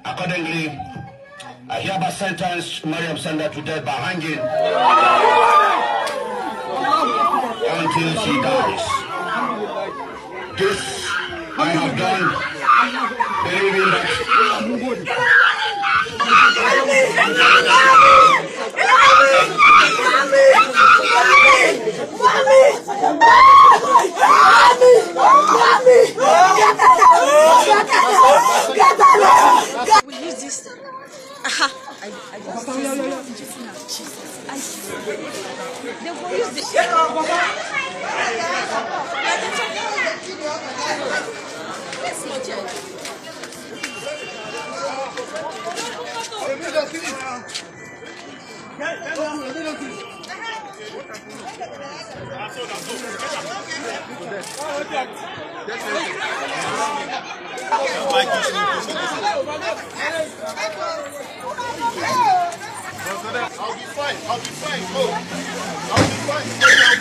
Accordingly, I hereby sentence Mariam Sanda to death by hanging until she dies. This I have done, believing that we use this. They will use this. I'll be fine. I'll be fine. I'll be fine.